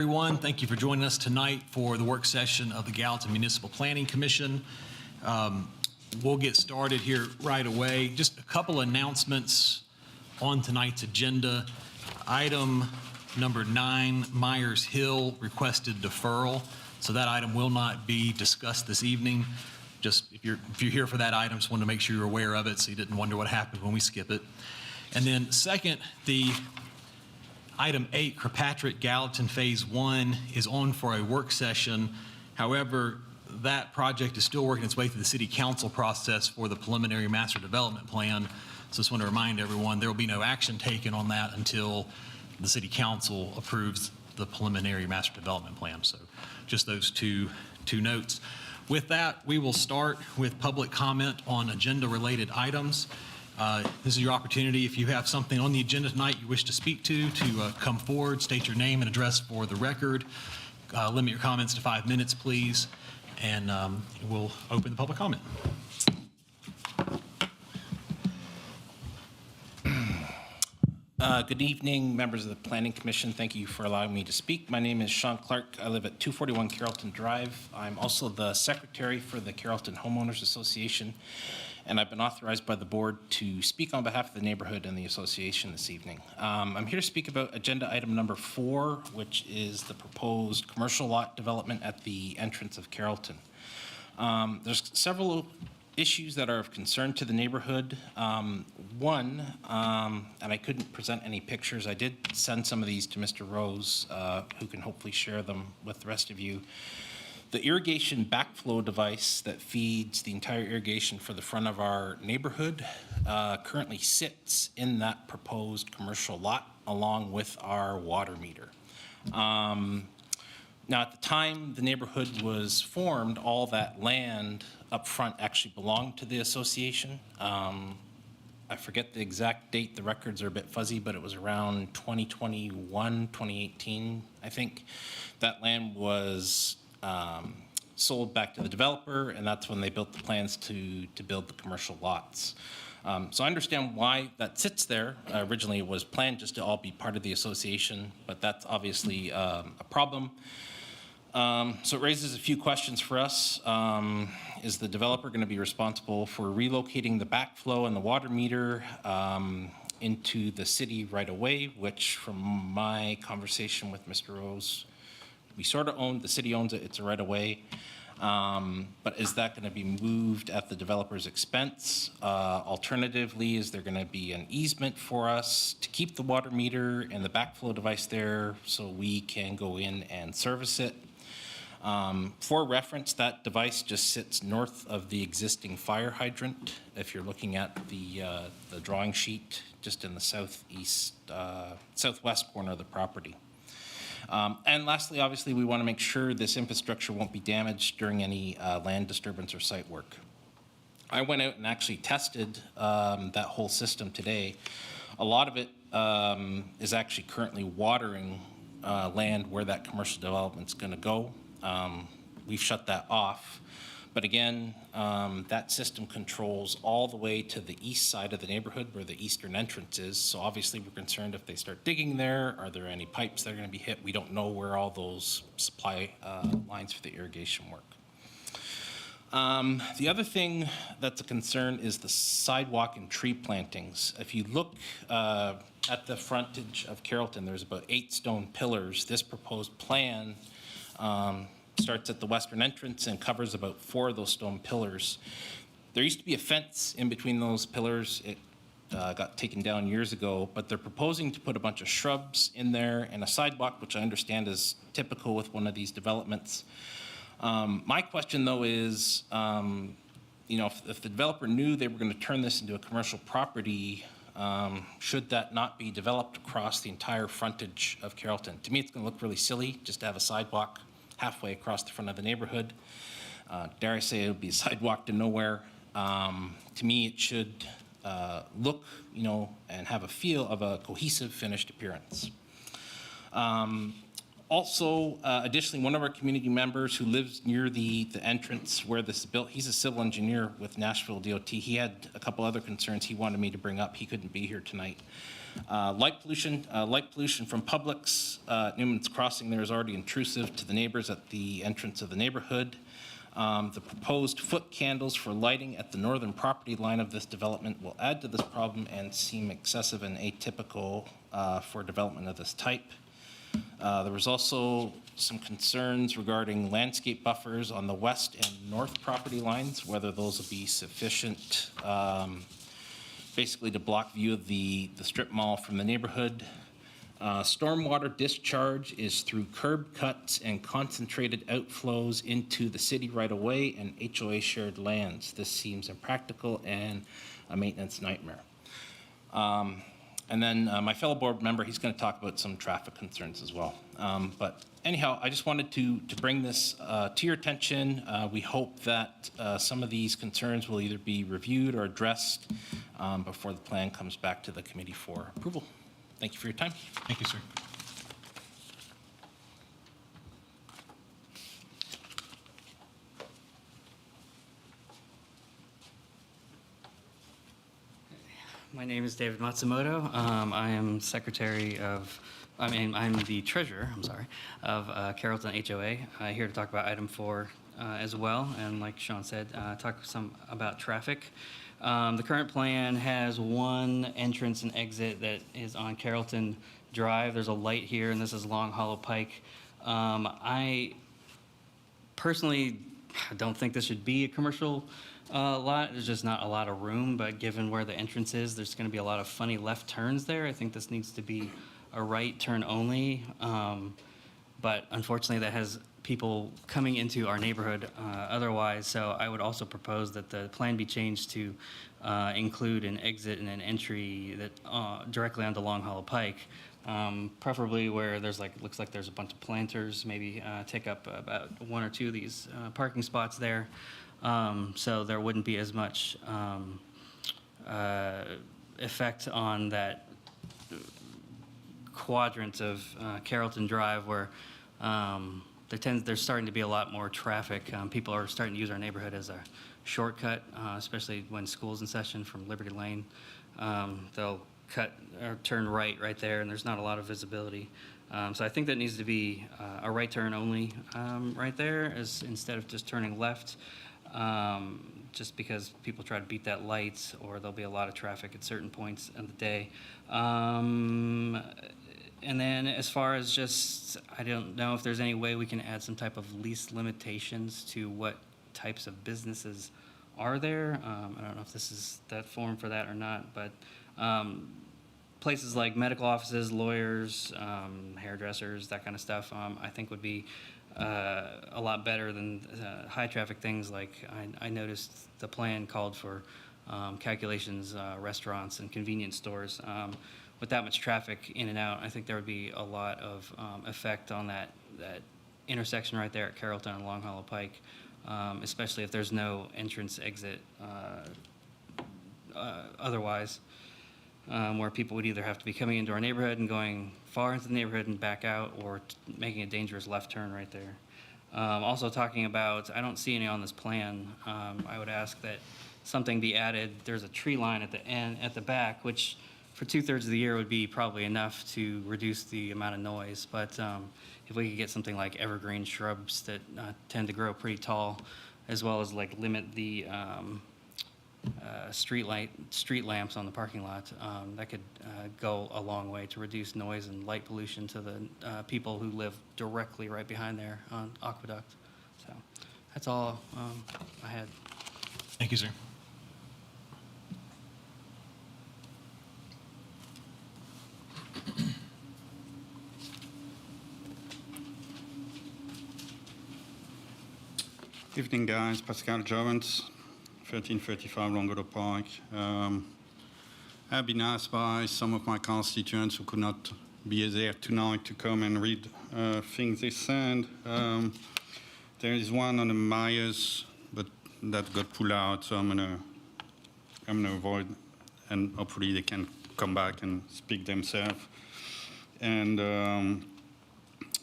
Everyone, thank you for joining us tonight for the work session of the Gallatin Municipal Planning Commission. We'll get started here right away. Just a couple announcements on tonight's agenda. Item number 9, Myers Hill requested deferral, so that item will not be discussed this evening. Just if you're here for that item, just wanted to make sure you're aware of it so you didn't wonder what happened when we skip it. And then second, the Item 8, Kirkpatrick Gallatin Phase 1 is on for a work session. However, that project is still working its way through the city council process for the preliminary master development plan. So just want to remind everyone there will be no action taken on that until the city council approves the preliminary master development plan. So just those two notes. With that, we will start with public comment on agenda related items. This is your opportunity. If you have something on the agenda tonight you wish to speak to come forward, state your name and address for the record. Limit your comments to 5 minutes, please, and we'll open the public comment. Good evening, members of the Planning Commission. Thank you for allowing me to speak. My name is Sean Clark. I live at 241 Carrollton Drive. I'm also the secretary for the Carrollton Homeowners Association, and I've been authorized by the board to speak on behalf of the neighborhood and the association this evening. I'm here to speak about agenda item number 4, which is the proposed commercial lot development at the entrance of Carrollton. There's several issues that are of concern to the neighborhood. One, and I couldn't present any pictures. I did send some of these to Mr. Rose, who can hopefully share them with the rest of you. The irrigation backflow device that feeds the entire irrigation for the front of our neighborhood currently sits in that proposed commercial lot along with our water meter. Now, at the time the neighborhood was formed, all that land up front actually belonged to the association. I forget the exact date. The records are a bit fuzzy, but it was around 2021, 2018, I think. That land was sold back to the developer, and that's when they built the plans to build the commercial lots. So I understand why that sits there. Originally, it was planned just to all be part of the association, but that's obviously a problem. So it raises a few questions for us. Is the developer going to be responsible for relocating the backflow and the water meter into the city right away, which from my conversation with Mr. Rose, we sort of own, the city owns it, it's a right of way. But is that going to be moved at the developer's expense? Alternatively, is there going to be an easement for us to keep the water meter and the backflow device there so we can go in and service it? For reference, that device just sits north of the existing fire hydrant. If you're looking at the drawing sheet, just in the southwest corner of the property. And lastly, obviously, we want to make sure this infrastructure won't be damaged during any land disturbance or site work. I went out and actually tested that whole system today. A lot of it is actually currently watering land where that commercial development's going to go. We've shut that off. But again, that system controls all the way to the east side of the neighborhood where the eastern entrance is. So obviously we're concerned if they start digging there, are there any pipes that are going to be hit? We don't know where all those supply lines for the irrigation work. The other thing that's a concern is the sidewalk and tree plantings. If you look at the frontage of Carrollton, there's about 8 stone pillars. This proposed plan starts at the western entrance and covers about 4 of those stone pillars. There used to be a fence in between those pillars. It got taken down years ago, but they're proposing to put a bunch of shrubs in there and a sidewalk, which I understand is typical with one of these developments. My question, though, is, if the developer knew they were going to turn this into a commercial property, should that not be developed across the entire frontage of Carrollton? To me, it's going to look really silly just to have a sidewalk halfway across the front of the neighborhood. Dare I say it would be a sidewalk to nowhere. To me, it should look, and have a feel of a cohesive, finished appearance. Also, additionally, one of our community members who lives near the entrance where this is built, he's a civil engineer with Nashville DOT. He had a couple other concerns he wanted me to bring up. He couldn't be here tonight. Light pollution from Publix, Newman's Crossing there is already intrusive to the neighbors at the entrance of the neighborhood. The proposed foot candles for lighting at the northern property line of this development will add to this problem and seem excessive and atypical for development of this type. There was also some concerns regarding landscape buffers on the west and north property lines, whether those will be sufficient basically to block view of the strip mall from the neighborhood. Stormwater discharge is through curb cuts and concentrated outflows into the city right-of-way and HOA shared lands. This seems impractical and a maintenance nightmare. And then my fellow board member, he's going to talk about some traffic concerns as well. But anyhow, I just wanted to bring this to your attention. We hope that some of these concerns will either be reviewed or addressed before the plan comes back to the committee for approval. Thank you for your time. Thank you, sir. My name is David Matsumoto. I am I'm the treasurer, of Carrollton HOA. Here to talk about item 4 as well, and like Sean said, talk some about traffic. The current plan has one entrance and exit that is on Carrollton Drive. There's a light here, and this is Long Hollow Pike. I personally don't think this should be a commercial lot. There's just not a lot of room, but given where the entrance is, there's going to be a lot of funny left turns there. I think this needs to be a right turn only, but unfortunately that has people coming into our neighborhood otherwise, so I would also propose that the plan be changed to include an exit and an entry that directly onto Long Hollow Pike, preferably where there's looks like there's a bunch of planters, maybe take up about 1 or 2 of these parking spots there, so there wouldn't be as much effect on that quadrant of Carrollton Drive where there's starting to be a lot more traffic. People are starting to use our neighborhood as a shortcut, especially when school's in session from Liberty Lane. They'll cut or turn right there, and there's not a lot of visibility. So I think that needs to be a right turn only right there, instead of just turning left, just because people try to beat that light, or there'll be a lot of traffic at certain points of the day. And then as far as just, I don't know if there's any way we can add some type of lease limitations to what types of businesses are there. I don't know if this is that form for that or not, but places like medical offices, lawyers, hairdressers, that kind of stuff, I think would be a lot better than high traffic things like I noticed the plan called for calculations, restaurants and convenience stores. With that much traffic in and out, I think there would be a lot of effect on that intersection right there at Carrollton and Long Hollow Pike, especially if there's no entrance exit otherwise, where people would either have to be coming into our neighborhood and going far into the neighborhood and back out, or making a dangerous left turn right there. Also talking about, I don't see any on this plan, I would ask that something be added. There's a tree line at the end, at the back, which for 2/3 of the year would be probably enough to reduce the amount of noise. But if we could get something like evergreen shrubs that tend to grow pretty tall, as well as limit the street lamps on the parking lot, that could go a long way to reduce noise and light pollution to the people who live directly right behind there on Aqueduct. So that's all I had. Thank you, sir. Evening, guys. Pascal Jovens, 1335 Longodo Park. I've been asked by some of my constituents who could not be there tonight to come and read things they sent. There is one on the Myers, but that got pulled out, so I'm gonna avoid, and hopefully they can come back and speak themselves. And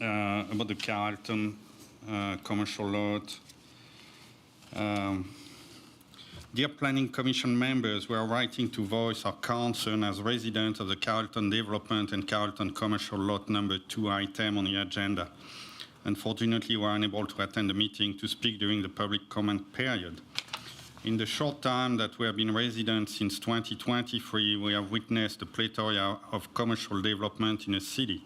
about the Carlton commercial lot. Dear Planning Commission members, we are writing to voice our concern as residents of the Carlton Development and Carlton Commercial Lot number 2 item on the agenda. Unfortunately, we are unable to attend the meeting to speak during the public comment period. In the short time that we have been residents since 2023, we have witnessed a plethora of commercial development in the city.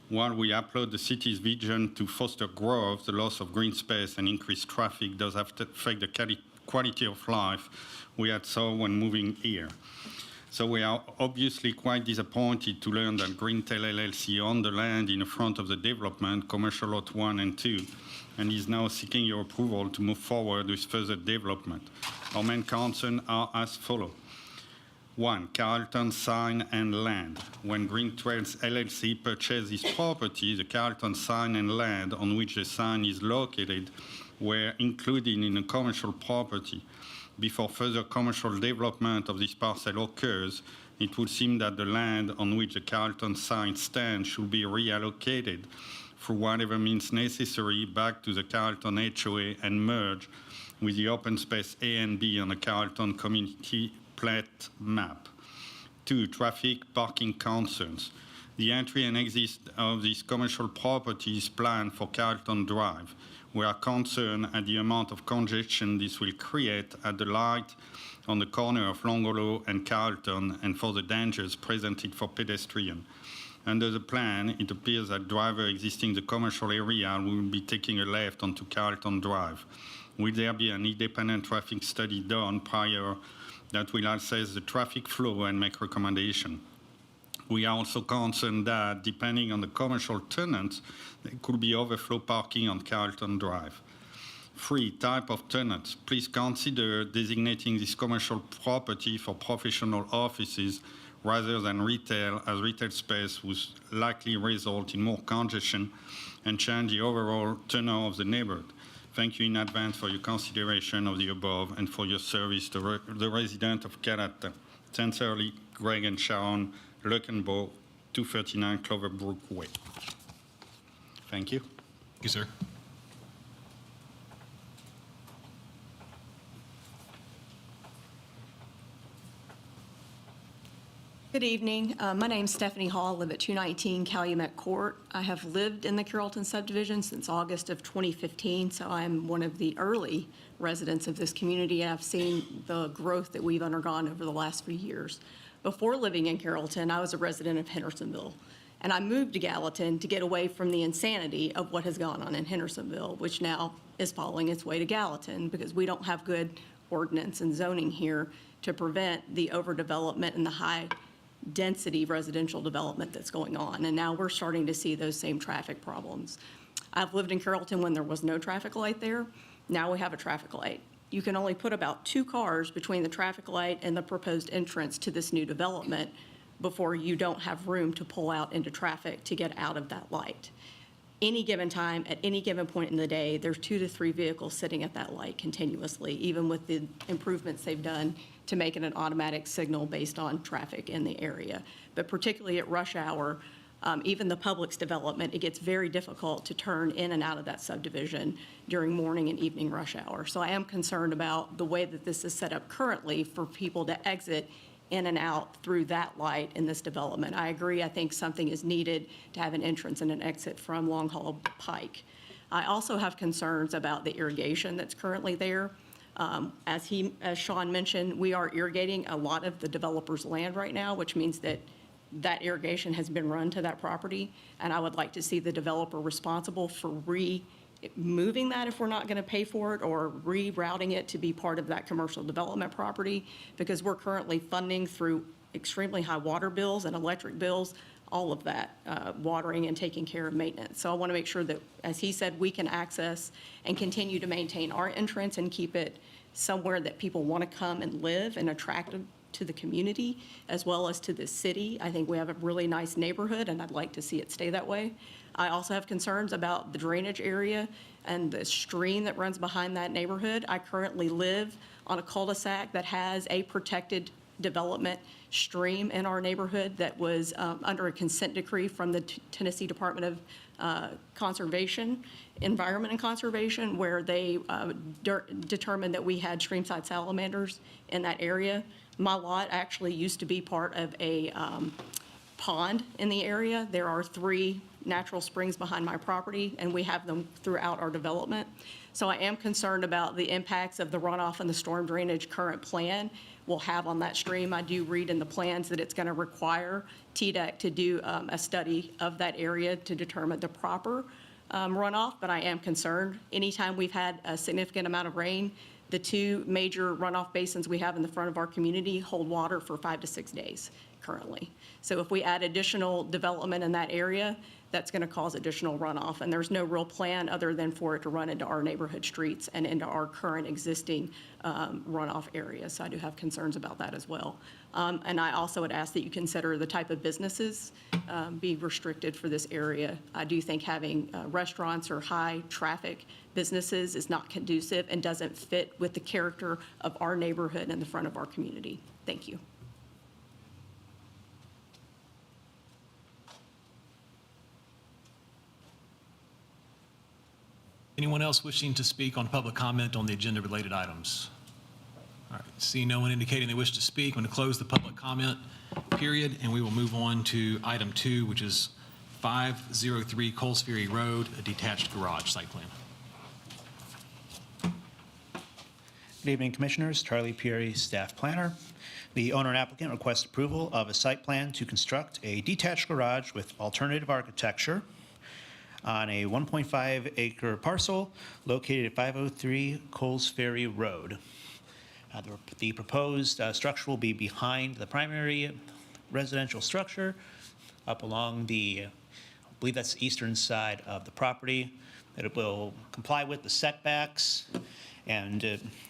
While we applaud the city's vision to foster growth, the loss of green space and increased traffic does affect the quality of life we had saw when moving here. So we are obviously quite disappointed to learn that Greentel LLC owned the land in front of the development, Commercial Lot 1 and 2, and is now seeking your approval to move forward with further development. Our main concerns are as follows. 1. Carlton sign and land. When Green Trails LLC purchased this property, the Carlton sign and land on which the sign is located were included in a commercial property. Before further commercial development of this parcel occurs, it would seem that the land on which the Carlton sign stands should be reallocated through whatever means necessary back to the Carlton HOA and merge with the open space A and B on the Carlton community plat map. 2. Traffic parking concerns. The entry and exit of this commercial property is planned for Carlton Drive. We are concerned at the amount of congestion this will create at the light on the corner of Longolo and Carlton and for the dangers presented for pedestrians. Under the plan, it appears that driver exiting the commercial area will be taking a left onto Carlton Drive. Will there be an independent traffic study done prior that will assess the traffic flow and make recommendations? We are also concerned that, depending on the commercial tenants, there could be overflow parking on Carlton Drive. 3. Type of tenants. Please consider designating this commercial property for professional offices rather than retail, as retail space would likely result in more congestion and change the overall tenor of the neighborhood. Thank you in advance for your consideration of the above and for your service to the resident of Gallatin. Sincerely, Greg and Sharon Luckenbo, 239 Cloverbrook Way. Thank you. Thank you, sir. Good evening. My name's Stephanie Hall. I live at 219 Calumet Court. I have lived in the Carrollton subdivision since August of 2015, so I'm one of the early residents of this community, and I've seen the growth that we've undergone over the last few years. Before living in Carrollton, I was a resident of Hendersonville, and I moved to Gallatin to get away from the insanity of what has gone on in Hendersonville, which now is following its way to Gallatin because we don't have good ordinance and zoning here to prevent the overdevelopment and the high density residential development that's going on. And now we're starting to see those same traffic problems. I've lived in Carrollton when there was no traffic light there. Now we have a traffic light. You can only put about 2 cars between the traffic light and the proposed entrance to this new development before you don't have room to pull out into traffic to get out of that light. Any given time, at any given point in the day, there's 2 to 3 vehicles sitting at that light continuously, even with the improvements they've done to make it an automatic signal based on traffic in the area. But particularly at rush hour, even the Publix development, it gets very difficult to turn in and out of that subdivision during morning and evening rush hour. So I am concerned about the way that this is set up currently for people to exit in and out through that light in this development. I agree, I think something is needed to have an entrance and an exit from Long Hollow Pike. I also have concerns about the irrigation that's currently there. As Sean mentioned, we are irrigating a lot of the developer's land right now, which means that that irrigation has been run to that property, and I would like to see the developer responsible for removing that if we're not going to pay for it, or rerouting it to be part of that commercial development property, because we're currently funding through extremely high water bills and electric bills, all of that, watering and taking care of maintenance. So I want to make sure that, as he said, we can access and continue to maintain our entrance and keep it somewhere that people want to come and live and attractive to the community as well as to the city. I think we have a really nice neighborhood, and I'd like to see it stay that way. I also have concerns about the drainage area and the stream that runs behind that neighborhood. I currently live on a cul-de-sac that has a protected development stream in our neighborhood that was under a consent decree from the Tennessee Department Conservation, Environment and Conservation, where they determined that we had streamside salamanders in that area. My lot actually used to be part of a pond in the area. There are 3 natural springs behind my property, and we have them throughout our development. So I am concerned about the impacts of the runoff and the storm drainage current plan will have on that stream. I do read in the plans that it's going to require TDEC to do a study of that area to determine the proper runoff, but I am concerned. Anytime we've had a significant amount of rain, the 2 major runoff basins we have in the front of our community hold water for 5 to 6 days currently. So if we add additional development in that area, that's going to cause additional runoff. And there's no real plan other than for it to run into our neighborhood streets and into our current existing runoff areas. So I do have concerns about that as well. And I also would ask that you consider the type of businesses be restricted for this area. I do think having restaurants or high traffic businesses is not conducive and doesn't fit with the character of our neighborhood and the front of our community. Thank you. Anyone else wishing to speak on public comment on the agenda-related items? All right, seeing no one indicating they wish to speak, I'm going to close the public comment period, and we will move on to item 2, which is 503 Coles Ferry Road, a detached garage site plan. Good evening, Commissioners. Charlie Peary, Staff Planner. The owner and applicant request approval of a site plan to construct a detached garage with alternative architecture on a 1.5 acre parcel located at 503 Coles Ferry Road. The proposed structure will be behind the primary residential structure up along the, I believe that's the eastern side of the property. It will comply with the setbacks. And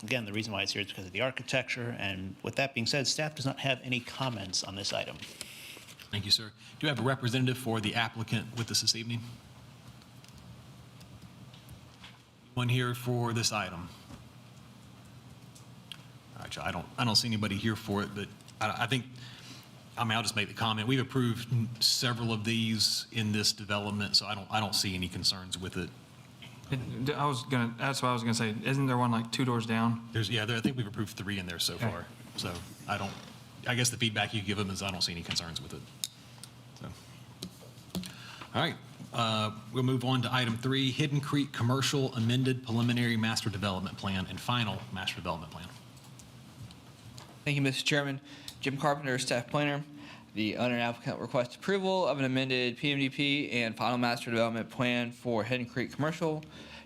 again, the reason why it's here is because of the architecture. And with that being said, staff does not have any comments on this item. Thank you, sir. Do you have a representative for the applicant with us this evening? One here for this item. All right, I don't see anybody here for it, but I think, I'll just make the comment. We've approved several of these in this development, so I don't see any concerns with it. That's what I was gonna say. Isn't there one like 2 doors down? I think we've approved 3 in there so Okay. far. So I guess the feedback you give them is I don't see any concerns with it. So, all right, we'll move on to item 3, Hidden Creek Commercial Amended Preliminary Master Development Plan and Final Master Development Plan. Thank you, Mr. Chairman. Jim Carpenter, Staff Planner. The owner and applicant request approval of an amended PMDP and final master development plan for Hidden Creek Commercial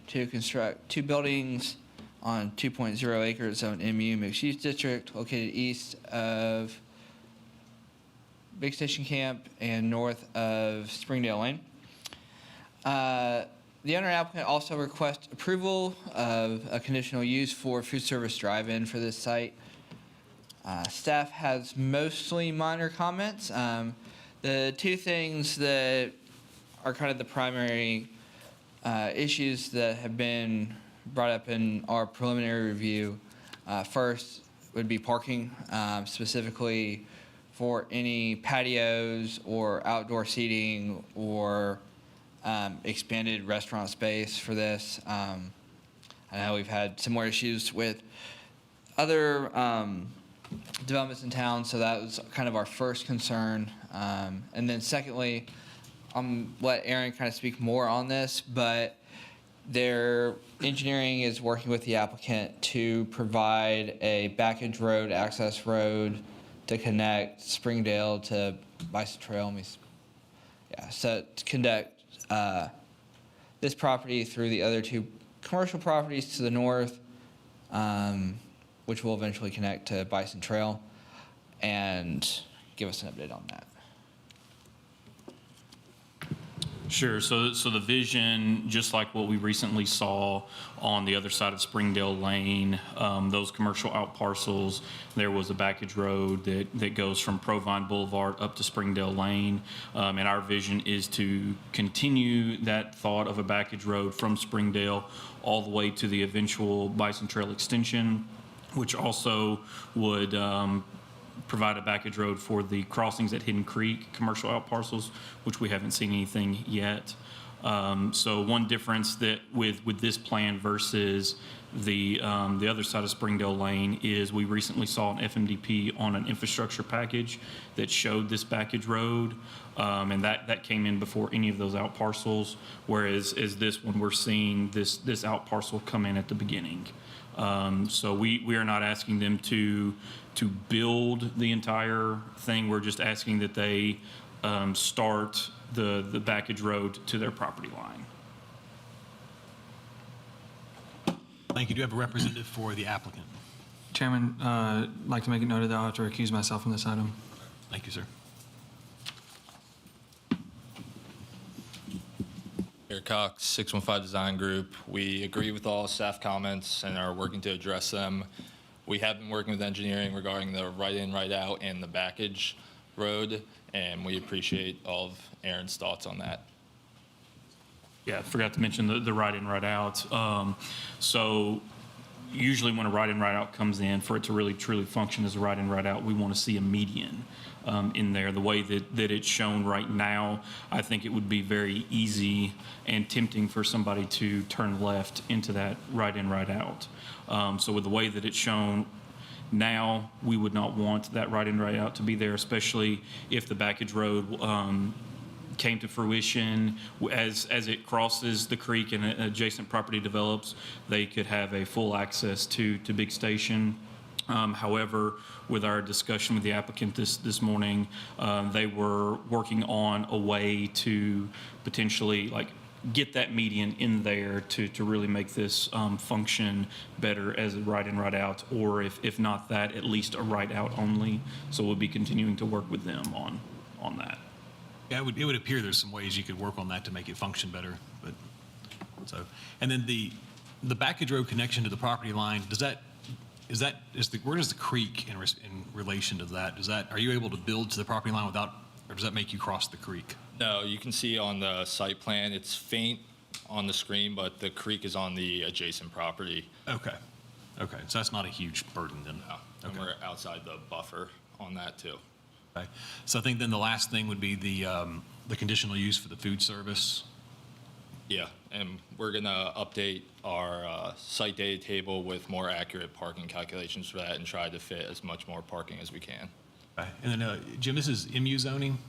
to construct 2 buildings on 2.0 acres of an MU mixed-use district located east of Big Station Camp and north of Springdale Lane. The owner and applicant also request approval of a conditional use for food service drive-in for this site. Staff has mostly minor comments. The 2 things that are kind of the primary issues that have been brought up in our preliminary review. First would be parking, specifically for any patios or outdoor seating or expanded restaurant space for this. I know we've had similar issues with other developments in town, so that was kind of our first concern. And then secondly, let Aaron kind of speak more on this, but their engineering is working with the applicant to provide a backage road, access road to connect Springdale to Bison Trail. So to connect this property through the other 2 commercial properties to the north, which will eventually connect to Bison Trail, and give us an update on that. Sure. So the vision, just like what we recently saw on the other side of Springdale Lane, those commercial out parcels, there was a backage road that goes from Provine Boulevard up to Springdale Lane. And our vision is to continue that thought of a backage road from Springdale all the way to the eventual Bison Trail extension, which also would provide a backage road for the crossings at Hidden Creek commercial out parcels, which we haven't seen anything yet. So one difference that with this plan versus the other side of Springdale Lane is we recently saw an FMDP on an infrastructure package that showed this backage road, and that came in before any of those out parcels, whereas this one, we're seeing this out parcel come in at the beginning. So we are not asking them to build the entire thing. We're just asking that they start the backage road to their property line. Thank you. Do you have a representative for the applicant? Chairman, I'd like to make it noted that I'll have to recuse myself from this item. Thank you, sir. Eric Cox, 615 Design Group. We agree with all staff comments and are working to address them. We have been working with engineering regarding the right-in, right-out, and the backage road, and we appreciate all of Aaron's thoughts on that. Yeah, I forgot to mention the right-in, right-out. So usually when a right-in, right-out comes in, for it to really truly function as a right-in, right-out, we want to see a median in there. The way that it's shown right now, I think it would be very easy and tempting for somebody to turn left into that right-in, right-out. So with the way that it's shown now, we would not want that right-in, right-out to be there, especially if the backage road came to fruition. As it crosses the creek and an adjacent property develops, they could have a full access to Big Station. However, with our discussion with the applicant this morning, they were working on a way to potentially get that median in there to really make this function better as a right in, right out, or if not that, at least a right out only. So we'll be continuing to work with them on that. Yeah, it would appear there's some ways you could work on that to make it function better, but so. And then the backage road connection to the property line, where does the creek in relation to that? Are you able to build to the property line without, or does that make you cross the creek? No, you can see on the site plan, it's faint on the screen, but the creek is on the adjacent property. Okay, so that's not a huge burden then. No, and we're outside the buffer on that too. Okay, so I think then the last thing would be the conditional use for the food service. Yeah, and we're gonna update our site data table with more accurate parking calculations for that and try to fit as much more parking as we can. Okay, and then Jim, this is MU zoning?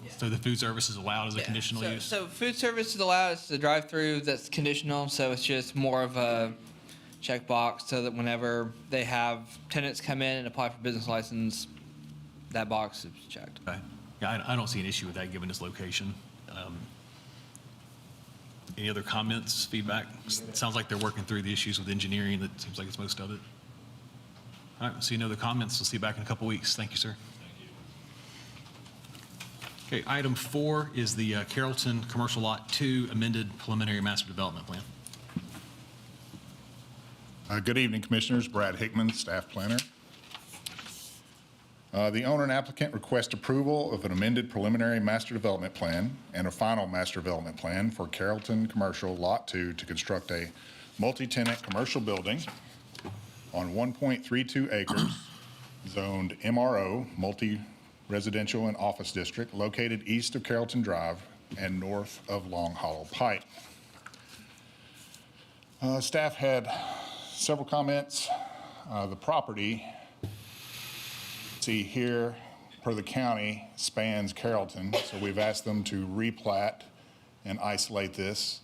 Yeah. So the food service is allowed as a conditional use? So food service is allowed. It's the drive-through that's conditional, so it's just more of a checkbox so that whenever they have tenants come in and apply for business license, that box is checked. Okay. Yeah, I don't see an issue with that given its location. Any other comments, feedback? It sounds like they're working through the issues with engineering. That seems like it's most of it. All right, so no other comments. We'll see you back in a couple weeks. Thank you, sir. Okay, item 4 is the Carrollton Commercial Lot 2 amended preliminary master development plan. Good evening, Commissioners. Brad Hickman, Staff Planner. The owner and applicant request approval of an amended preliminary master development plan and a final master development plan for Carrollton Commercial Lot 2 to construct a multi-tenant commercial building on 1.32 acres, zoned MRO, multi-residential and office district, located east of Carrollton Drive and north of Long Hollow Pike. Staff had several comments. The property, see here, per the county, spans Carrollton, so we've asked them to replat and isolate this.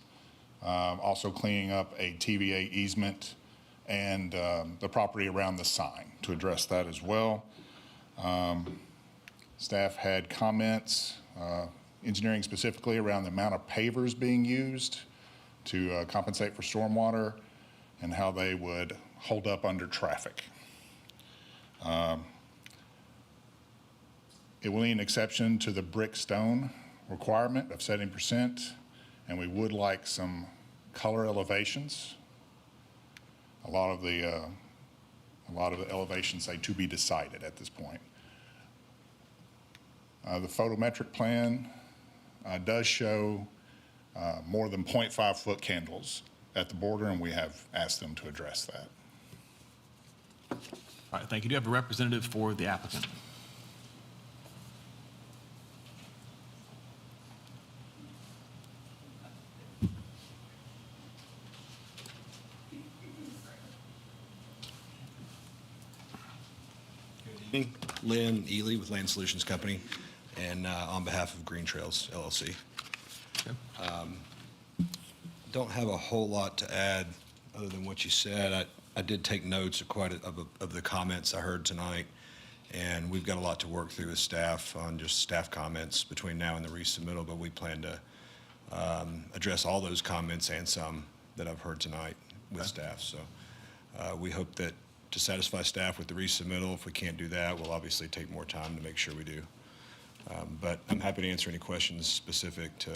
Also cleaning up a TVA easement and the property around the sign to address that as well. Staff had comments, engineering specifically around the amount of pavers being used to compensate for stormwater and how they would hold up under traffic. It will need an exception to the brick stone requirement of 70%, and we would like some color elevations. A lot of the elevations say to be decided at this point. The photometric plan does show more than 0.5 foot candles at the border, and we have asked them to address that. All right, thank you. Do you have a representative for the applicant? Lynn Ely with Land Solutions Company, and on behalf of Green Trails LLC. Don't have a whole lot to add other than what you said. I did take notes of of the comments I heard tonight, and we've got a lot to work through with staff on just staff comments between now and the resubmittal, but we plan to address all those comments and some that I've heard tonight with staff. So we hope that to satisfy staff with the resubmittal, if we can't do that, we'll obviously take more time to make sure we do. But I'm happy to answer any questions specific to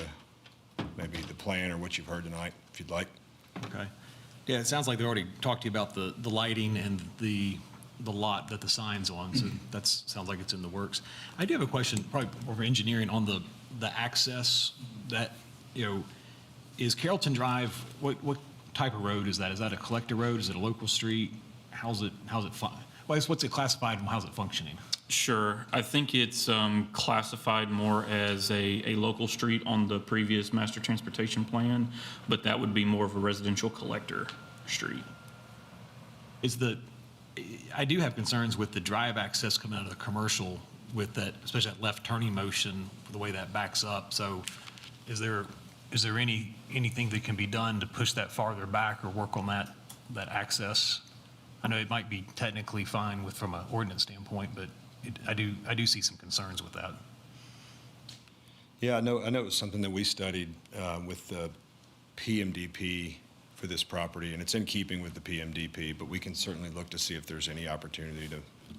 maybe the plan or what you've heard tonight, if you'd like. Okay. Yeah, it sounds like they already talked to you about the lighting and the lot that the sign's on, so that sounds like it's in the works. I do have a question, probably more for engineering, on the access that, is Carrollton Drive, what type of road is that? Is that a collector road? Is it a local street? How's it what's it classified and how's it functioning? Sure. I think it's classified more as a local street on the previous master transportation plan, but that would be more of a residential collector street. I do have concerns with the drive access coming out of the commercial with that, especially that left turning motion, the way that backs up. So is there anything that can be done to push that farther back or work on that access? I know it might be technically fine from an ordinance standpoint, but I do see some concerns with that. Yeah, I know it was something that we studied with the PMDP for this property, and it's in keeping with the PMDP, but we can certainly look to see if there's any opportunity to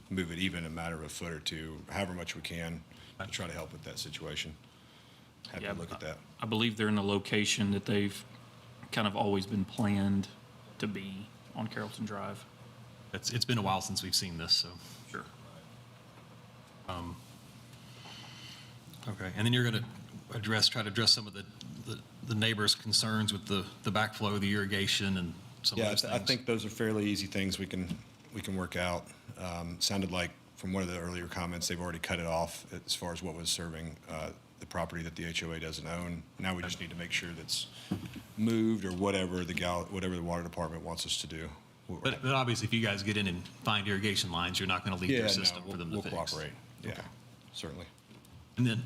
move it even a matter of a foot or two, however much we can, to try to help with that situation. Happy to look at that. I believe they're in a location that they've kind of always been planned to be on Carrollton Drive. It's been a while since we've seen this, so. Sure. Okay, and then you're going to try to address some of the neighbors' concerns with the backflow, the irrigation, and some of those things. I think those are fairly easy things we can work out. Sounded like from one of the earlier comments, they've already cut it off as far as what was serving the property that the HOA doesn't own. Now we just need to make sure that's moved or whatever the water department wants us to do. But obviously, if you guys get in and find irrigation lines, you're not going to leave their system for them to we'll fix. cooperate. Yeah, Okay. certainly. And then,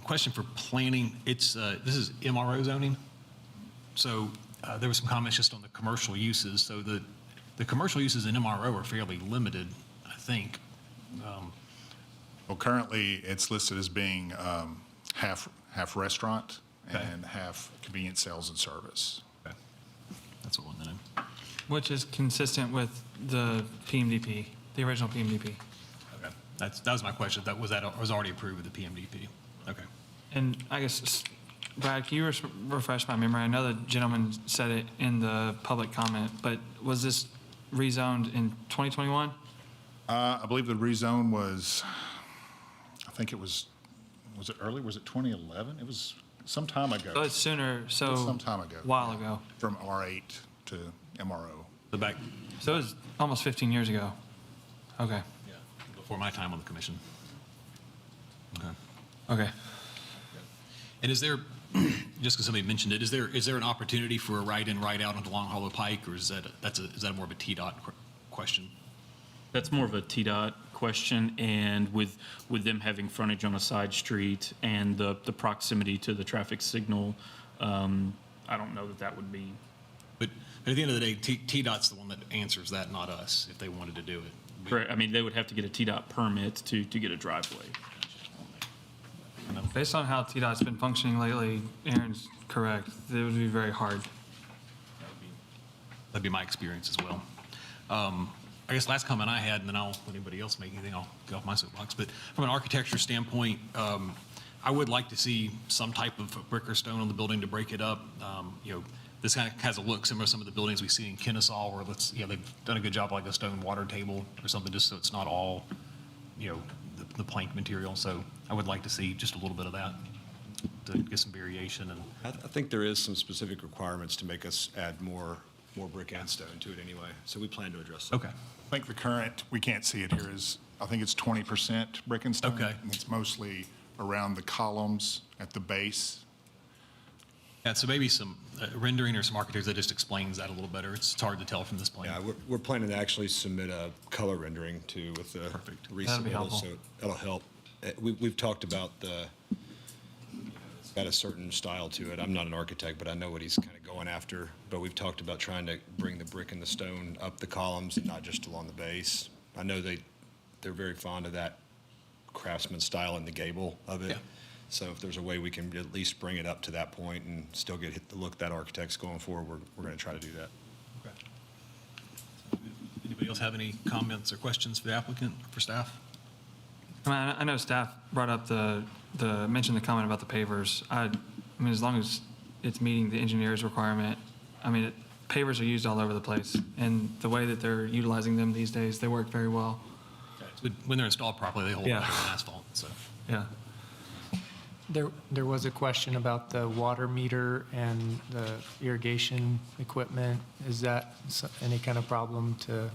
question for planning, this is MRO zoning? So there was some comments just on the commercial uses. So the commercial uses in MRO are fairly limited, I think. Well, currently, it's listed as being half restaurant Okay. and half convenience sales and service. Okay. That's what I wanted to know. Which is consistent with the PMDP, the original PMDP. Okay. That was my question. That was already approved with the PMDP. Okay. And I guess, Brad, can you refresh my memory? I know the gentleman said it in the public comment, but was this rezoned in 2021? I believe the rezone was, I think it was it early? Was it 2011? It was some time ago. So it's sooner, so. Some time ago. While ago. From R8 to MRO. The back, So it was almost 15 years ago. Okay. yeah, before my time on the commission. Okay. Okay. And is there, just because somebody mentioned it, is there an opportunity for a right-in, right-out onto Long Hollow Pike, or is that more of a TDOT question? That's more of a TDOT question, and with them having frontage on a side street and the proximity to the traffic signal, I don't know that would be. But at the end of the day, TDOT's the one that answers that, not us, if they wanted to do it. Correct. I mean, they would have to get a TDOT permit to get a driveway. Based on how TDOT's been functioning lately, Aaron's correct. It would be very hard. That'd be my experience as well. I guess last comment I had, and then I'll let anybody else make anything, I'll get off my soapbox. But from an architecture standpoint, I would like to see some type of brick or stone on the building to break it up. This kind of has a look similar to some of the buildings we see in Kennesaw, where they've done a good job, like a stone water table or something, just so it's not all, the plank material. So I would like to see just a little bit of that to get some variation. And I think there is some specific requirements to make us add more brick and stone to it anyway, so we plan to address that. okay, I think the current, we can't see it here, is, I think it's 20% brick and stone. Okay. And it's mostly around the columns at the base. Yeah, so maybe some rendering or some architecture that just explains that a little better. It's hard to tell from this plan. Yeah, we're planning to actually submit a color rendering too with the Perfect. That'd be resubmittal, helpful. so that'll help. We've talked about it's got a certain style to it. I'm not an architect, but I know what he's kind of going after. But we've talked about trying to bring the brick and the stone up the columns and not just along the base. I know they're very fond of that craftsman style in the gable of it. Yeah. So if there's a way we can at least bring it up to that point and still get the look that architect's going for, we're going to try to do that. Okay. Anybody else have any comments or questions for the applicant or for staff? I know staff brought up mentioned the comment about the pavers. I mean, as long as it's meeting the engineer's requirement, I mean, pavers are used all over the place, and the way that they're utilizing them these days, they work very well. When they're installed properly, they hold Yeah. better than asphalt, so. Yeah. There was a question about the water meter and the irrigation equipment. Is that any kind of problem to?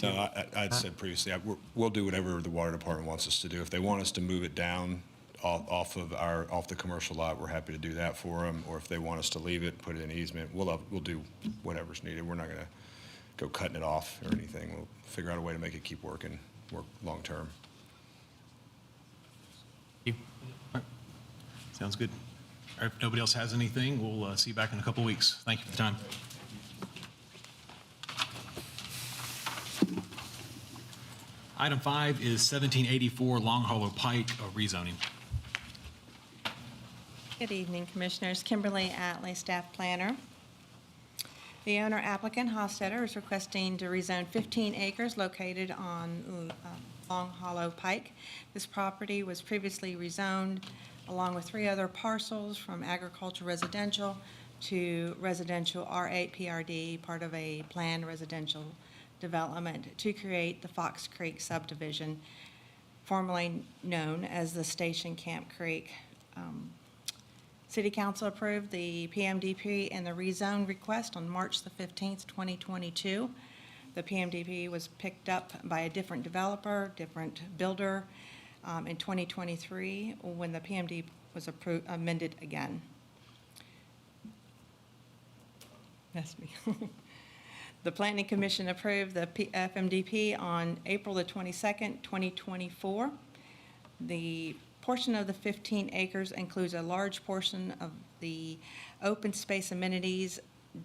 No, I'd said previously, we'll do whatever the water department wants us to do. If they want us to move it down off the commercial lot, we're happy to do that for them. Or if they want us to leave it, put it in easement, we'll do whatever's needed. We're not going to go cutting it off or anything. We'll figure out a way to make it keep work long-term. Sounds good. All right, if nobody else has anything, we'll see you back in a couple weeks. Thank you for the time. Item 5 is 1784 Long Hollow Pike, rezoning. Good evening, Commissioners. Kimberly Atlee, Staff Planner. The owner applicant, Hofstetter, is requesting to rezone 15 acres located on Long Hollow Pike. This property was previously rezoned along with 3 other parcels from agricultural residential to residential R8 PRD, part of a planned residential development to create the Fox Creek subdivision, formerly known as the Station Camp Creek. City Council approved the PMDP and the rezone request on March the 15th, 2022. The PMDP was picked up by a different developer, different builder in 2023 when the PMD was amended again. That's me. The Planning Commission approved the FMDP on April the 22nd, 2024. The portion of the 15 acres includes a large portion of the open space amenities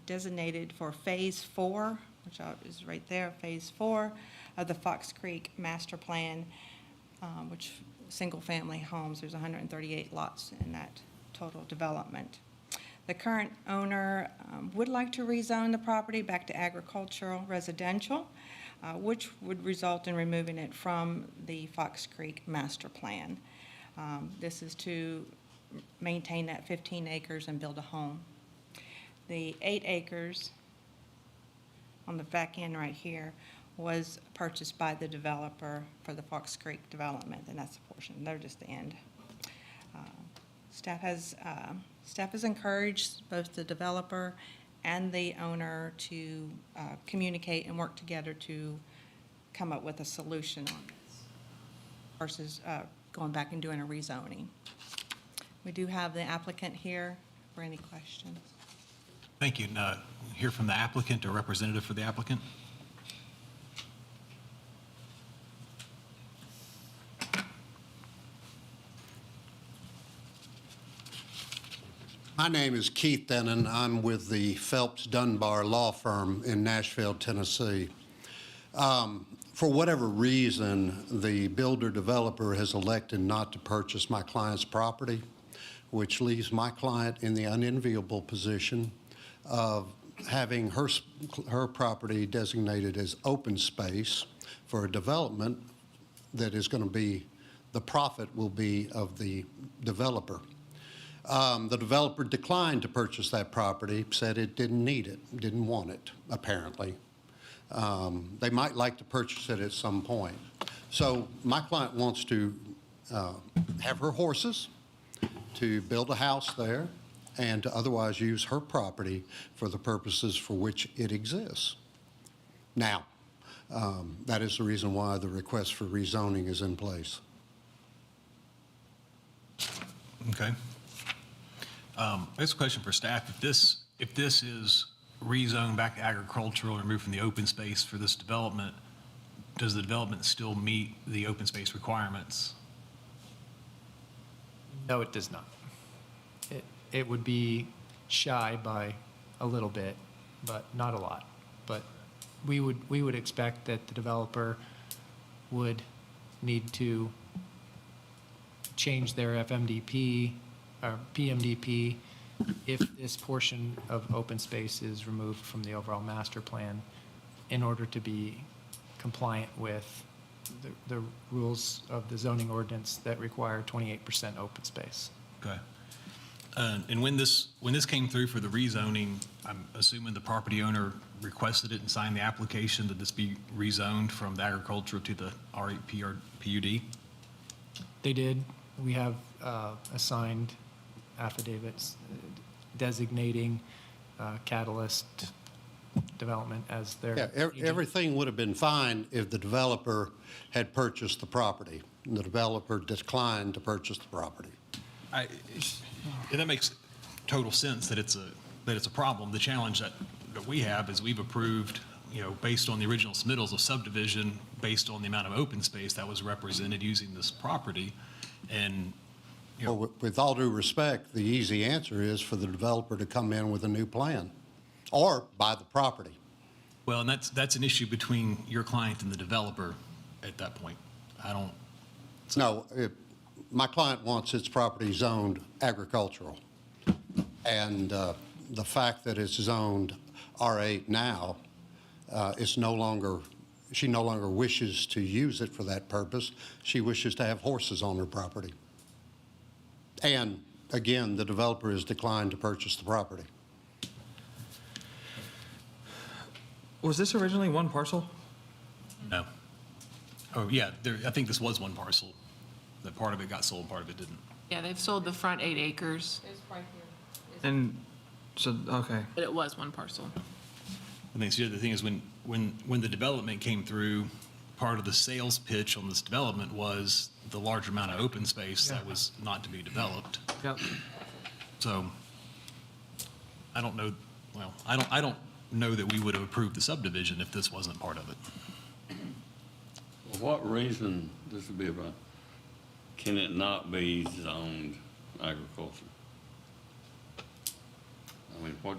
designated for Phase 4, which is right there, Phase 4 of the Fox Creek Master Plan, which single-family homes, there's 138 lots in that total development. The current owner would like to rezone the property back to agricultural residential, which would result in removing it from the Fox Creek Master Plan. This is to maintain that 15 acres and build a home. The 8 acres on the back end right here was purchased by the developer for the Fox Creek development, and that's the portion. They're just the end. Staff has encouraged both the developer and the owner to communicate and work together to come up with a solution on this versus going back and doing a rezoning. We do have the applicant here for any questions. Thank you. Hear from the applicant or representative for the applicant. My name is Keith Denon. I'm with the Phelps Dunbar Law Firm in Nashville, Tennessee. For whatever reason, the builder-developer has elected not to purchase my client's property, which leaves my client in the unenviable position of having her property designated as open space for a development that is going to be, the profit will be of the developer. The developer declined to purchase that property, said it didn't need it, didn't want it, apparently. They might like to purchase it at some point. So my client wants to have her horses, to build a house there, and to otherwise use her property for the purposes for which it exists. Now, that is the reason why the request for rezoning is in place. Okay. This question for staff. If this is rezoned back to agricultural and removed from the open space for this development, does the development still meet the open space requirements? No, it does not. It would be shy by a little bit, but not a lot. But we would expect that the developer would need to change their FMDP or PMDP if this portion of open space is removed from the overall master plan in order to be compliant with the rules of the zoning ordinance that require 28% open space. Okay. And when this came through for the rezoning, I'm assuming the property owner requested it and signed the application that this be rezoned from the agricultural to the R8 PUD? They did. We have assigned affidavits designating Catalyst Development as their Yeah, agent. everything would have been fine if the developer had purchased the property. And the developer declined to purchase the property. And that makes total sense that it's a problem. The challenge that we have is we've approved, based on the original submittals of subdivision, based on the amount of open space that was represented using this property. And, Well, with all due respect, the easy answer is for the developer to come in with a new plan or buy the property. well, and that's an issue between your client and the developer at that point. No, my client wants its property zoned agricultural. And the fact that it's zoned R8 now, she no longer wishes to use it for that purpose. She wishes to have horses on her property. And again, the developer has declined to purchase the property. Was this originally one parcel? No. Oh, yeah, I think this was one parcel. That part of it got sold, part of it didn't. Yeah, they've sold the front 8 acres, It's right here. And so, okay. but it was one parcel. I think the other thing is when the development came through, part of the sales pitch on this development was the large amount of open space that was not to be developed. Yep. So I don't know, well, I don't know that we would have approved the subdivision if this wasn't part of it. For what reason, this would be about, can it not be zoned agriculture? I mean, what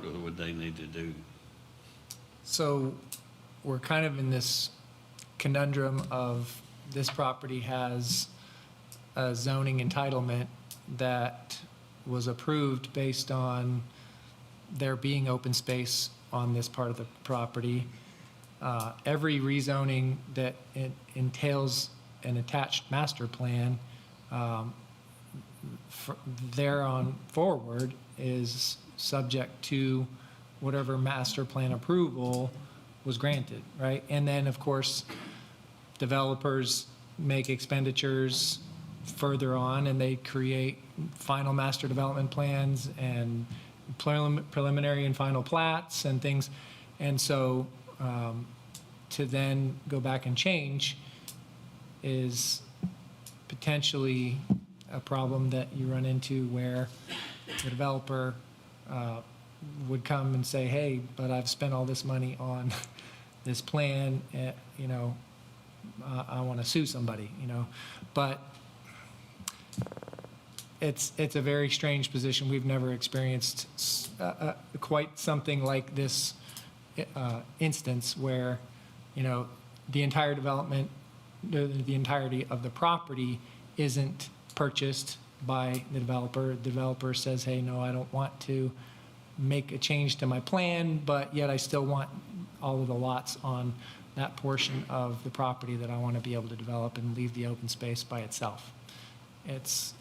would they need to do? So we're kind of in this conundrum of this property has a zoning entitlement that was approved based on there being open space on this part of the property. Every rezoning that entails an attached master plan, there on forward is subject to whatever master plan approval was granted, right? And then, of course, developers make expenditures further on and they create final master development plans and preliminary and final plats and things. And so to then go back and change is potentially a problem that you run into where the developer would come and say, hey, but I've spent all this money on this plan, I want to sue somebody, But it's a very strange position. We've never experienced quite something like this instance where, the entire development, the entirety of the property isn't purchased by the developer. The developer says, hey, no, I don't want to make a change to my plan, but yet I still want all of the lots on that portion of the property that I want to be able to develop and leave the open space by itself. It's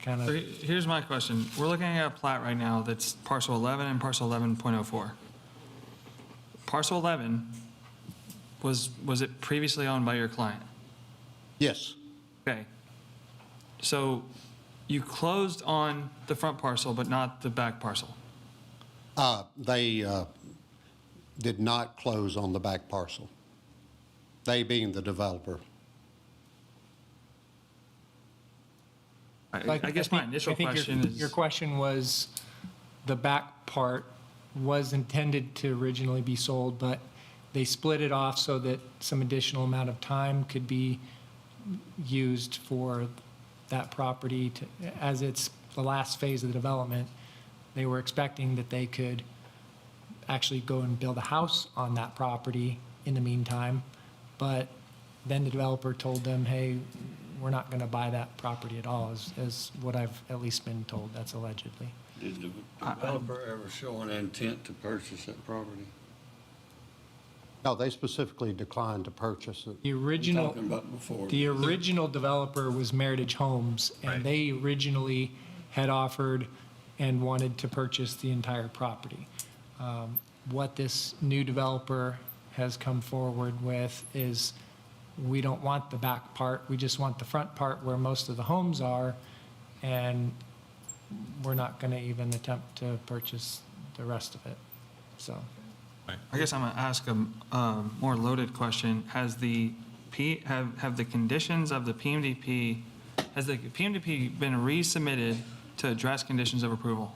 kind So of, here's my question. We're looking at a plat right now that's parcel 11 and parcel 11.04. Parcel 11, was it previously owned by your client? Yes. Okay. So you closed on the front parcel, but not the back parcel? They did not close on the back parcel, they being the developer. I guess my initial question is. Your question was, the back part was intended to originally be sold, but they split it off so that some additional amount of time could be used for that property to, as it's the last phase of the development. They were expecting that they could actually go and build a house on that property in the meantime, but then the developer told them, hey, we're not going to buy that property at all, is what I've at least been told. That's allegedly. Did the developer ever show an intent to purchase that property? No, they specifically declined to purchase it. The original, Talking about before. the original developer was Meritage Homes, and they originally had offered and wanted to purchase the entire property. What this new developer has come forward with is, we don't want the back part, we just want the front part where most of the homes are, and we're not going to even attempt to purchase the rest of it, so. I guess I'm going to ask a more loaded question. Has the have the conditions of the PMDP, has the PMDP been resubmitted to address conditions of approval?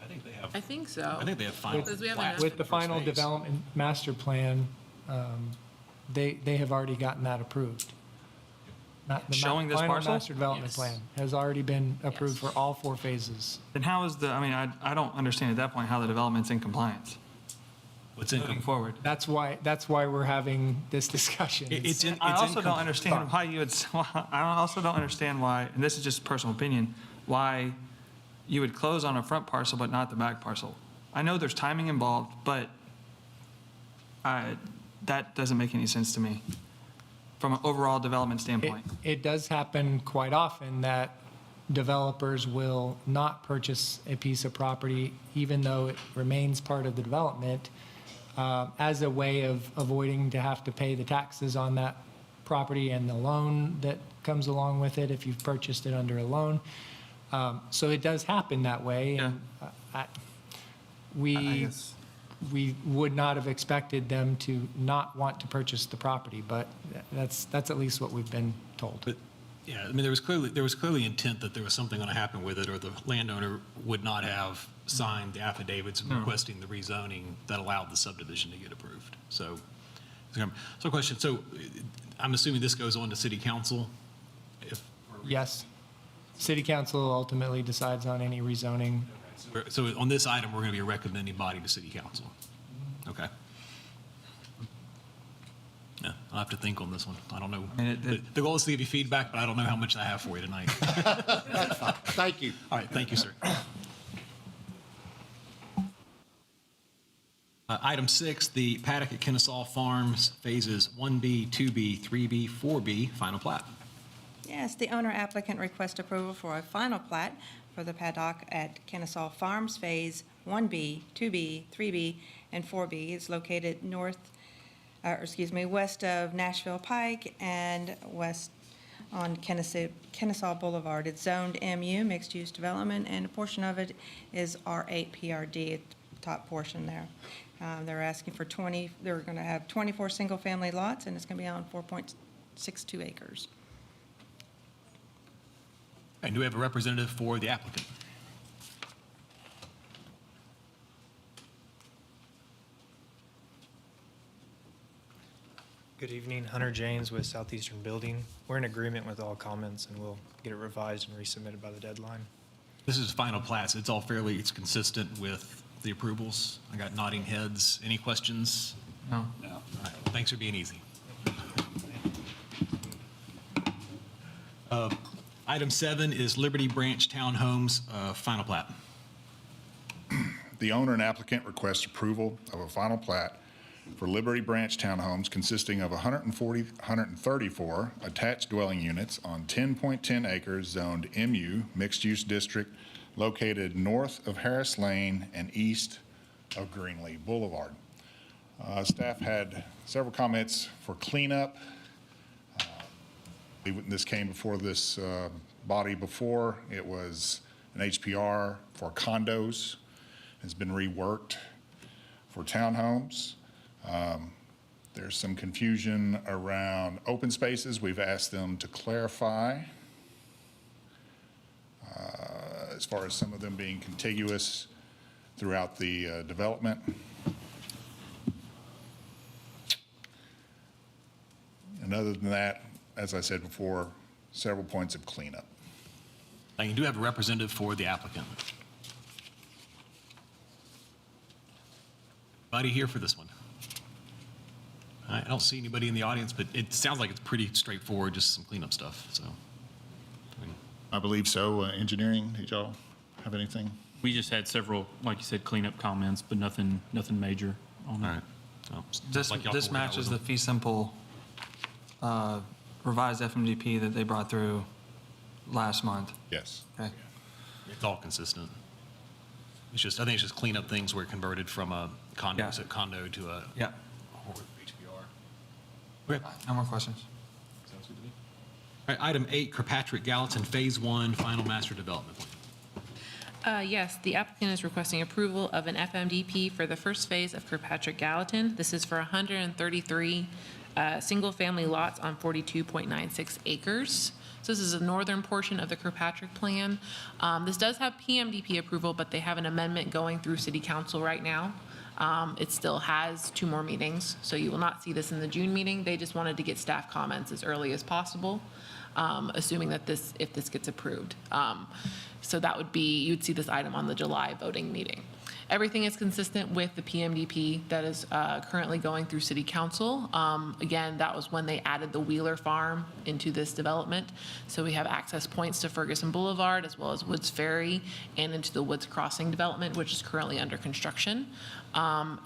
I think they have. I think so. I think they have final. Because we haven't plats asked With for the final first phase. development master plan, they have already gotten that approved. Showing this Final parcel? master development Yes. plan has already been approved Yes. for all 4 phases. Then how is I mean, I don't understand at that point how the development's in compliance What's in, moving forward. That's why we're having this discussion. it's in. I it's also in don't compl- understand why you would, I also don't understand why, and this is just personal opinion, why you would close on a front parcel but not the back parcel. I know there's timing involved, but that doesn't make any sense to me from an overall development standpoint. It does happen quite often that developers will not purchase a piece of property even though it remains part of the development, as a way of avoiding to have to pay the taxes on that property and the loan that comes along with it if you've purchased it under a loan. So it does happen that way. Yeah. And I we guess. we would not have expected them to not want to purchase the property, but that's at least what we've been told. But, yeah, I mean, there was clearly intent that there was something going to happen with it, or the landowner would not have signed the affidavits requesting the rezoning that allowed the subdivision to get approved. So question, so I'm assuming this goes on to city council? Yes. City council ultimately decides on any rezoning. So on this item, we're going to be a recommending body to city council? Okay. Yeah, I'll have to think on this one. I don't know. I mean, The goal is to give you feedback, but I don't know how much I have for you tonight. Thank you. All right, thank you, sir. Item 6, the Paddock at Kennesaw Farms, phases 1B, 2B, 3B, 4B, final plat. Yes, the owner applicant requests approval for a final plat for the paddock at Kennesaw Farms Phase 1B, 2B, 3B, and 4B. It's located west of Nashville Pike and west on Kennesaw Boulevard. It's zoned MU, mixed-use development, and a portion of it is R8 PRD, at the top portion there. They're asking for they're going to have 24 single-family lots, and it's going to be on 4.62 acres. And do we have a representative for the applicant? Good evening, Hunter James with Southeastern Building. We're in agreement with all comments and we'll get it revised and resubmitted by the deadline. This is final plats. It's consistent with the approvals. I got nodding heads. Any questions? No. No. All right, thanks for being easy. Item 7 is Liberty Branch Townhomes, final plat. The owner and applicant request approval of a final plat for Liberty Branch Townhomes consisting of 134 attached dwelling units on 10.10 acres zoned MU, mixed-use district, located north of Harris Lane and east of Greenlee Boulevard. Staff had several comments for cleanup. This came before this body before. It was an HPR for condos, has been reworked for townhomes. There's some confusion around open spaces. We've asked them to clarify as far as some of them being contiguous throughout the development. And other than that, as I said before, several points of cleanup. Now, you do have a representative for the applicant. Anybody here for this one? I don't see anybody in the audience, but it sounds like it's pretty straightforward, just some cleanup stuff, so. I believe so. Engineering, did y'all have anything? We just had several, like you said, cleanup comments, but nothing major on All it. right. Well, This, like y'all this can work out matches with the them. fee simple revised FMDP that they brought through last month. Yes. Okay. It's all consistent. It's just, I think it's just clean up things where it converted from a condo, Yeah. condo to a Yeah. HBR. Okay. No more questions. All right, item 8, Kirkpatrick Gallatin Phase 1 Final Master Development Plan. Yes, the applicant is requesting approval of an FMDP for the first phase of Kirkpatrick Gallatin. This is for 133 single-family lots on 42.96 acres. So this is the northern portion of the Kirkpatrick plan. This does have PMDP approval, but they have an amendment going through City Council right now. It still has 2 more meetings, so you will not see this in the June meeting. They just wanted to get staff comments as early as possible, assuming that if this gets approved. So that would be, you'd see this item on the July voting meeting. Everything is consistent with the PMDP that is currently going through City Council. Again, that was when they added the Wheeler Farm into this development. So we have access points to Ferguson Boulevard as well as Woods Ferry and into the Woods Crossing development, which is currently under construction.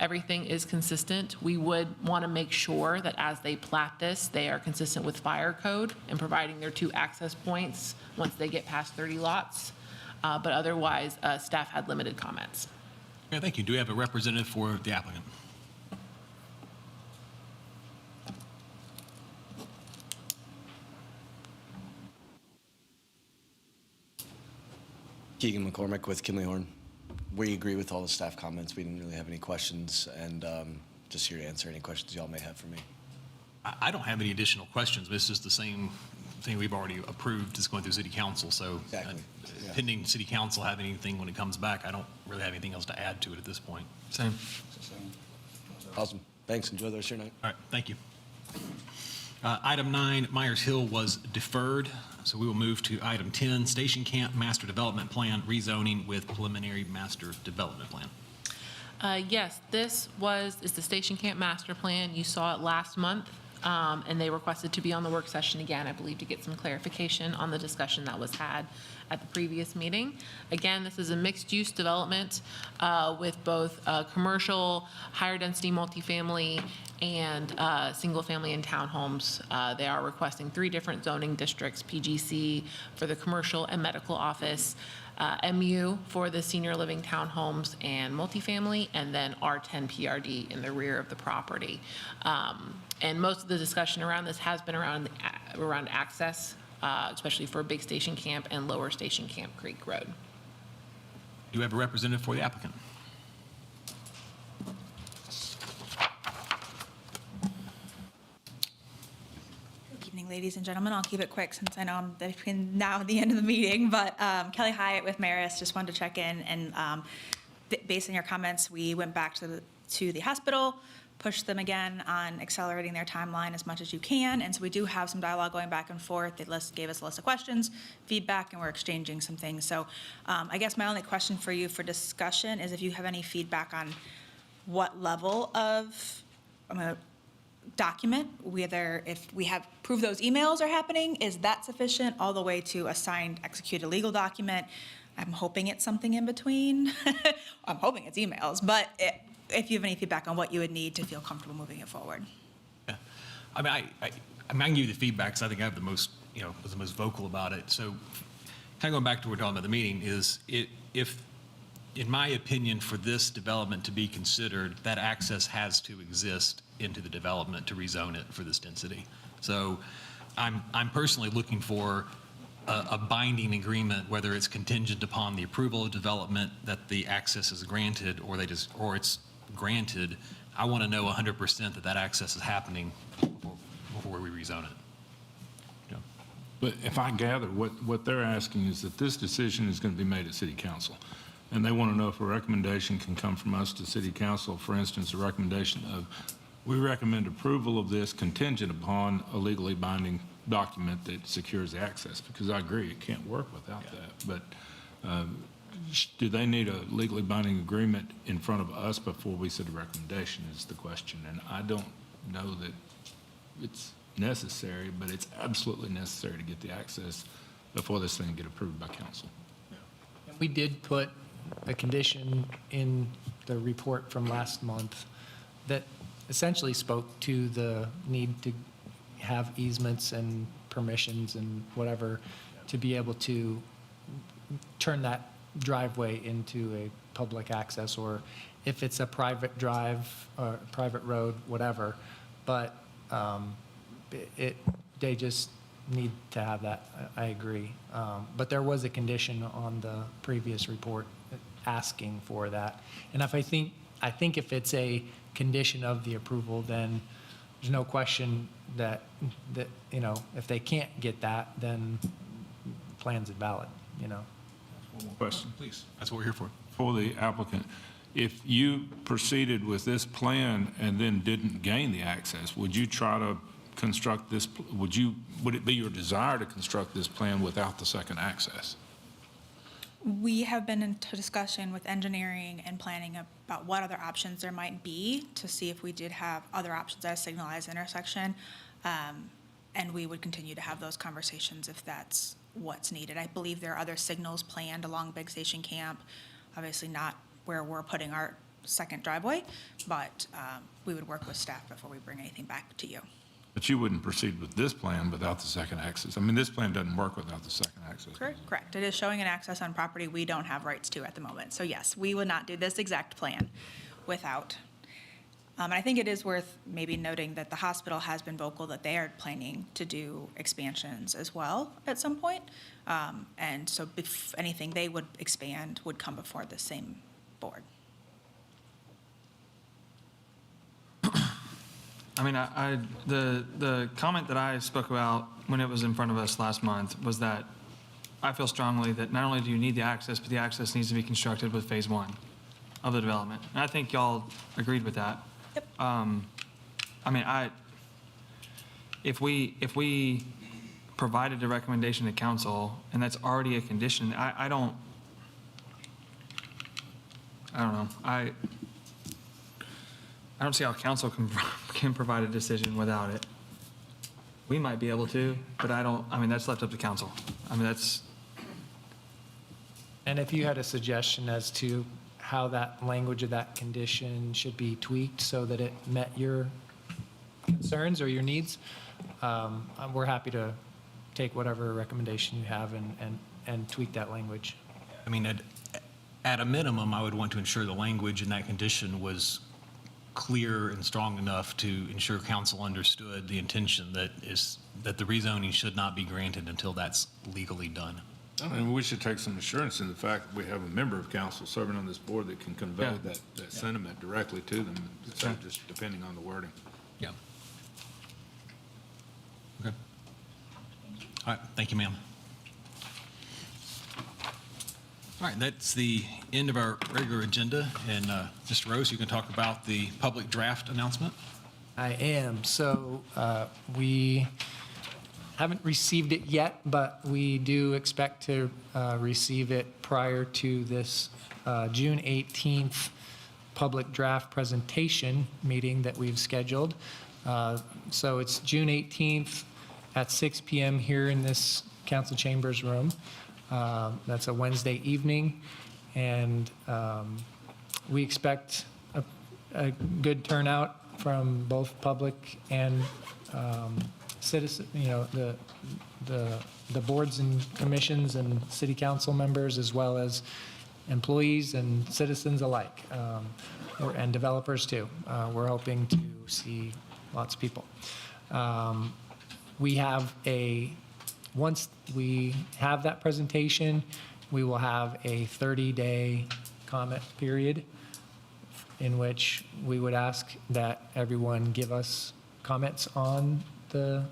Everything is consistent. We would want to make sure that as they plat this, they are consistent with fire code and providing their 2 access points once they get past 30 lots. But otherwise, staff had limited comments. Okay, thank you. Do we have a representative for the applicant? Keegan McCormick with Kinley Horn. We agree with all the staff comments. We didn't really have any questions, and just here to answer any questions y'all may have for me. I don't have any additional questions. This is the same thing we've already approved. It's going through City Council, so Exactly. Yeah. pending City Council have anything when it comes back, I don't really have anything else to add to it at this point. Same. Awesome. Thanks. Enjoy the rest of your night. All right, thank you. Item 9, Myers Hill was deferred, so we will move to item 10, Station Camp Master Development Plan, rezoning with preliminary master development plan. Yes, this is the Station Camp Master Plan. You saw it last month, and they requested to be on the work session again, I believe, to get some clarification on the discussion that was had at the previous meeting. Again, this is a mixed-use development with both commercial, higher-density multifamily, and single-family and townhomes. They are requesting 3 different zoning districts, PGC for the commercial and medical office, MU for the senior living townhomes and multifamily, and then R10 PRD in the rear of the property. And most of the discussion around this has been around access, especially for Big Station Camp and Lower Station Camp Creek Road. Do we have a representative for the applicant? Good evening, ladies and gentlemen. I'll keep it quick since I know I'm now at the end of the meeting. But Kelly Hyatt with Maris, just wanted to check in. And based on your comments, we went back to the hospital, pushed them again on accelerating their timeline as much as you can. And so we do have some dialogue going back and forth. They gave us a list of questions, feedback, and we're exchanging some things. So I guess my only question for you for discussion is if you have any feedback on what level of document, whether if we have proof those emails are happening, is that sufficient all the way to a signed, executed legal document? I'm hoping it's something in between. I'm hoping it's emails, but if you have any feedback on what you would need to feel comfortable moving it forward. Yeah. I mean, I can give you the feedback because I think I have the most, was the most vocal about it. So kind of going back to what we're talking about the meeting is if, in my opinion, for this development to be considered, that access has to exist into the development to rezone it for this density. So I'm personally looking for a binding agreement, whether it's contingent upon the approval of development that the access is granted or it's granted I want to know 100% that that access is happening before we rezone it. Yeah. But if I gather, what they're asking is that this decision is going to be made at city council. And they want to know if a recommendation can come from us to city council, for instance, a recommendation of, we recommend approval of this contingent upon a legally binding document that secures the access, because I agree, it can't work without that. But do they need a legally binding agreement in front of us before we set a recommendation is the question. And I don't know that it's necessary, but it's absolutely necessary to get the access before this thing get approved by council. We did put a condition in the report from last month that essentially spoke to the need to have easements and permissions and whatever to be able to turn that driveway into a public access, or if it's a private drive or private road, whatever. But they just need to have that. I agree. But there was a condition on the previous report asking for that. And I think if it's a condition of the approval, then there's no question that if they can't get that, then the plan's invalid, One more question. Please, that's what we're here for. For the applicant, if you proceeded with this plan and then didn't gain the access, would you try to construct this, would it be your desire to construct this plan without the second access? We have been in discussion with engineering and planning about what other options there might be to see if we did have other options at a signalized intersection. And we would continue to have those conversations if that's what's needed. I believe there are other signals planned along Big Station Camp, obviously not where we're putting our second driveway, but we would work with staff before we bring anything back to you. But you wouldn't proceed with this plan without the second access. I mean, this plan doesn't work without the second access. Correct. It is showing an access on property we don't have rights to at the moment. So yes, we would not do this exact plan without. And I think it is worth maybe noting that the hospital has been vocal that they are planning to do expansions as well at some point. And so if anything, they would expand, would come before the same board. I mean, the comment that I spoke about when it was in front of us last month was that I feel strongly that not only do you need the access, but the access needs to be constructed with phase one of the development. And I think y'all agreed with that. Yep. I mean, if we provided a recommendation to council and that's already a condition, I don't know. I don't see how council can provide a decision without it. We might be able to, but I mean, that's left up to council. I mean, that's. And if you had a suggestion as to how that language of that condition should be tweaked so that it met your concerns or your needs, we're happy to take whatever recommendation you have and tweak that language. I mean, at a minimum, I would want to ensure the language in that condition was clear and strong enough to ensure council understood the intention that the rezoning should not be granted until that's legally done. I mean, we should take some assurance in the fact that we have a member of council serving on this board that can convey that sentiment directly to them, instead of just depending on the wording. Yeah. Okay. All right, thank you, ma'am. All right, that's the end of our regular agenda. And Mr. Rose, you can talk about the public draft announcement. I am. So we haven't received it yet, but we do expect to receive it prior to this June 18th public draft presentation meeting that we've scheduled. So it's June 18th at 6 p.m. here in this council chambers room. That's a Wednesday evening, and we expect a good turnout from both public and citizen, the boards and commissions and city council members, as well as employees and citizens alike, and developers too. We're hoping to see lots of people. Once we have that presentation, we will have a 30-day comment period in which we would ask that everyone give us comments on the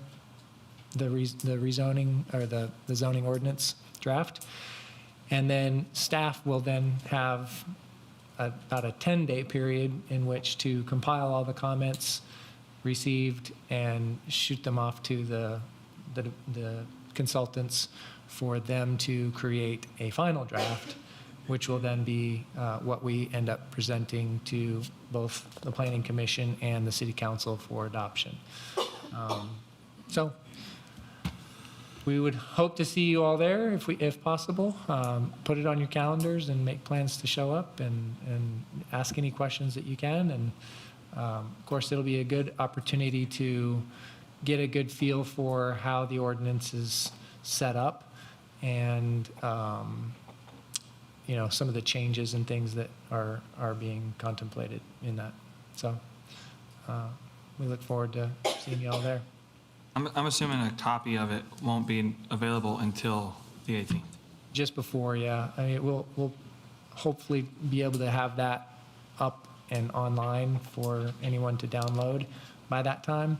rezoning or the zoning ordinance draft. And then staff will then have about a 10-day period in which to compile all the comments received and shoot them off to the consultants for them to create a final draft, which will then be what we end up presenting to both the Planning Commission and the City Council for adoption. So we would hope to see you all there if possible. Put it on your calendars and make plans to show up and ask any questions that you can. And of course, it'll be a good opportunity to get a good feel for how the ordinance is set up and some of the changes and things that are being contemplated in that. So we look forward to seeing you all there. I'm assuming a copy of it won't be available until the 18th. Just before, yeah. I mean, we'll hopefully be able to have that up and online for anyone to download by that time.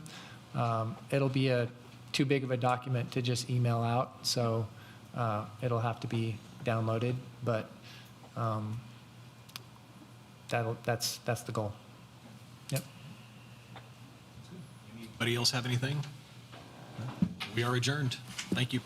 It'll be too big of a document to just email out, so it'll have to be downloaded, but that's the goal. Yep. Anybody else have anything? We are adjourned. Thank you.